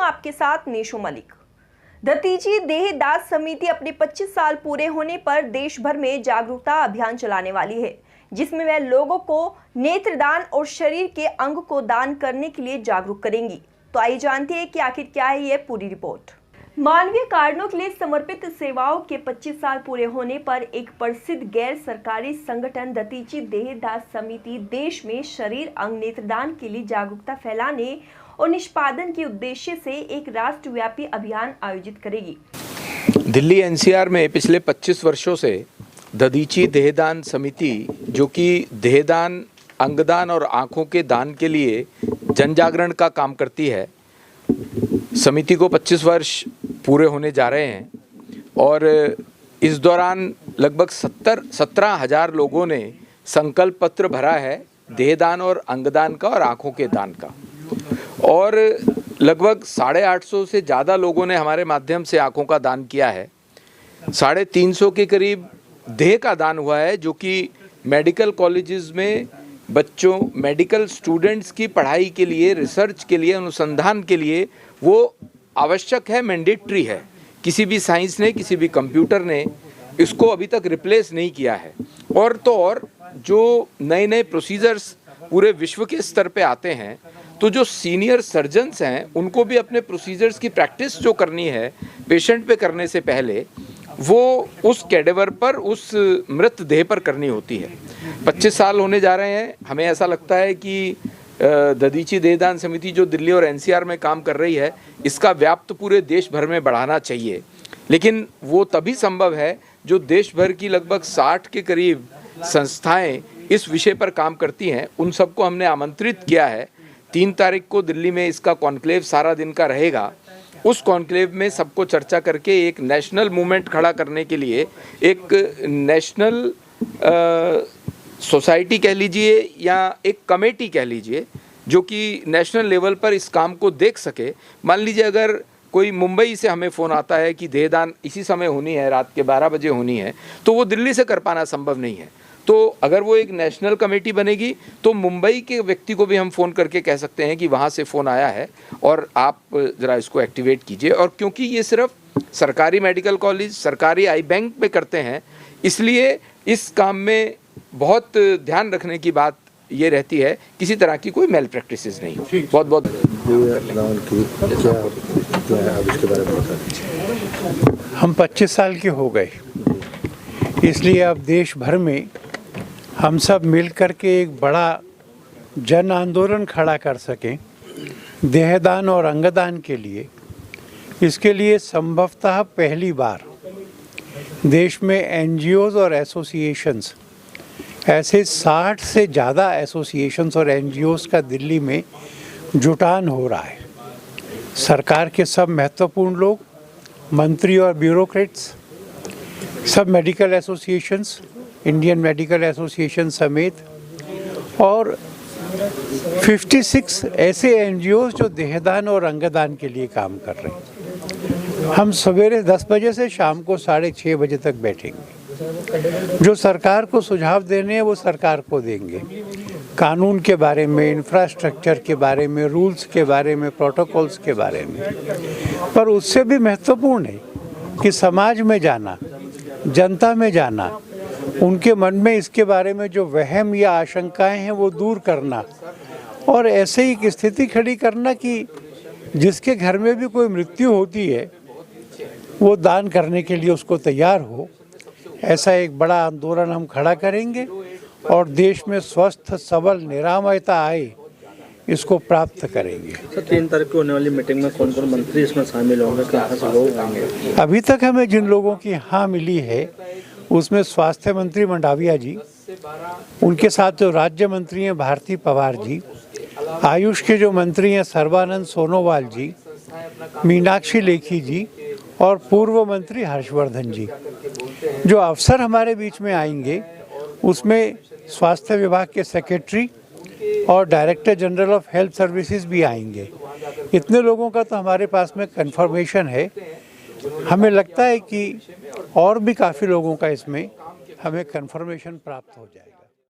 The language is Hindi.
आपके साथ नेशो मलिक। दतीची देहदास समिति अपने 25 साल पूरे होने पर देश भर में जागरूकता अभियान चलाने वाली है, जिसमें वह लोगों को नेत्रदान और शरीर के अंग को दान करने के लिए जागरूक करेंगी। तो आइए जानते हैं कि आखिर क्या है ये पूरी रिपोर्ट। मानवीय कारणों के लिए समर्पित सेवाओं के 25 साल पूरे होने पर एक प्रसिद्ध गैर सरकारी संगठन दतीची देहदास समिति देश में शरीर अंग नेत्रदान के लिए जागरूकता फैलाने और निष्पादन के उद्देश्य से एक राष्ट्रव्यापी अभियान आयोजित करेगी। दिल्ली एनसीआर में पिछले 25 वर्षों से दतीची देहदान समिति, जो कि देहदान, अंगदान और आँखों के दान के लिए जन जागरण का काम करती है, समिति को 25 वर्ष पूरे होने जा रहे हैं और इस दौरान लगभग 17,000 लोगों ने संकल्प पत्र भरा है देहदान और अंगदान का और आँखों के दान का, और लगभग 850 से ज़्यादा लोगों ने हमारे माध्यम से आँखों का दान किया है। 350 के करीब देह का दान हुआ है, जो कि मेडिकल कॉलेजेस में बच्चों, मेडिकल स्टूडेंट्स की पढ़ाई के लिए, रिसर्च के लिए, अनुसंधान के लिए वो आवश्यक है, मैंडेटरी है। किसी भी साइंस ने, किसी भी कंप्यूटर ने इसको अभी तक रिप्लेस नहीं किया है। और तो और जो नए नए प्रोसीजर्स पूरे विश्व के स्तर पे आते हैं, तो जो सीनियर सर्जन्स हैं उनको भी अपने प्रोसीजर्स की प्रैक्टिस जो करनी है पेशेंट पे करने से पहले, वो उस कैडेवर पर, उस मृत देह पर करनी होती है। 25 साल होने जा रहे हैं। हमें ऐसा लगता है कि दतीची देहदान समिति जो दिल्ली और एनसीआर में काम कर रही है, इसका व्याप्त पूरे देश भर में बढ़ाना चाहिए। लेकिन वो तभी संभव है जो देश भर की लगभग 60 के करीब संस्थाएं इस विषय पर काम करती हैं। उन सबको हमने आमंत्रित किया है। 3 तारीख को दिल्ली में इसका कॉन्क्लेव सारा दिन का रहेगा। उस कॉन्क्लेव में सबको चर्चा करके एक नेशनल मूवमेंट खड़ा करने के लिए एक नेशनल सोसाइटी कह लीजिए या एक कमेटी कह लीजिए, जो कि नेशनल लेवल पर इस काम को देख सके। मान लीजिए अगर कोई मुंबई से हमें फ़ोन आता है कि देहदान इसी समय होनी है, रात के 12 बजे होनी है, तो वो दिल्ली से कर पाना संभव नहीं है। तो अगर वो एक नेशनल कमेटी बनेगी तो मुंबई के व्यक्ति को भी हम फ़ोन करके कह सकते हैं कि वहाँ से फ़ोन आया है और आप ज़रा इसको एक्टिवेट कीजिए। और क्योंकि ये सिर्फ सरकारी मेडिकल कॉलेज, सरकारी आई बैंक में करते हैं, इसलिए इस काम में बहुत ध्यान रखने की बात ये रहती है, किसी तरह की कोई मेल प्रैक्टिसेस नहीं हो। बहुत बहुत हम 25 साल के हो गए, इसलिए अब देश भर में हम सब मिल कर के एक बड़ा जन आंदोलन खड़ा कर सकें देहदान और अंगदान के लिए। इसके लिए संभवतः पहली बार देश में एनजीओज और एसोसिएशंस, ऐसे 60 से ज़्यादा एसोसिएशंस और एनजीओज का दिल्ली में जुटान हो रहा है। सरकार के सब महत्वपूर्ण लोग, मंत्री और ब्यूरोक्रेट्स, सब medical associations, Indian medical association समेत, और 56 ऐसे एनजीओज जो देहदान और अंगदान के लिए काम कर रहे हैं। हम सवेरे 10 बजे से शाम को 6:30 बजे तक बैठेंगे। जो सरकार को सुझाव देने हैं वो सरकार को देंगे, कानून के बारे में, इंफ्रास्ट्रक्चर के बारे में, रूल्स के बारे में, प्रोटोकॉल्स के बारे में। पर उससे भी महत्वपूर्ण है कि समाज में जाना, जनता में जाना, उनके मन में इसके बारे में जो वहम या आशंकाएं हैं वो दूर करना, और ऐसे ही एक स्थिति खड़ी करना कि जिसके घर में भी कोई मृत्यु होती है वो दान करने के लिए उसको तैयार हो। ऐसा एक बड़ा आंदोलन हम खड़ा करेंगे और देश में स्वस्थ, सबल, निरामयता आए, इसको प्राप्त करेंगे। सर, 3 तारीख को होने वाली मीटिंग में कौन कौन मंत्री इसमें शामिल होंगे, कहाँ से लोग आएंगे? अभी तक हमें जिन लोगों की हाँ मिली है उसमें स्वास्थ्य मंत्री मंडाविया जी, उनके साथ जो राज्य मंत्री हैं भारती पवार जी, आयुष के जो मंत्री हैं सर्बानंद सोनोवाल जी, मीनाक्षी लेखी जी और पूर्व मंत्री हर्षवर्धन जी। जो अफसर हमारे बीच में आएंगे उसमें स्वास्थ्य विभाग के सेक्रेटरी और director general of health services भी आएंगे। इतने लोगों का तो हमारे पास में कंफर्मेशन है। हमें लगता है कि और भी काफ़ी लोगों का इसमें हमें कंफर्मेशन प्राप्त हो जाएगा।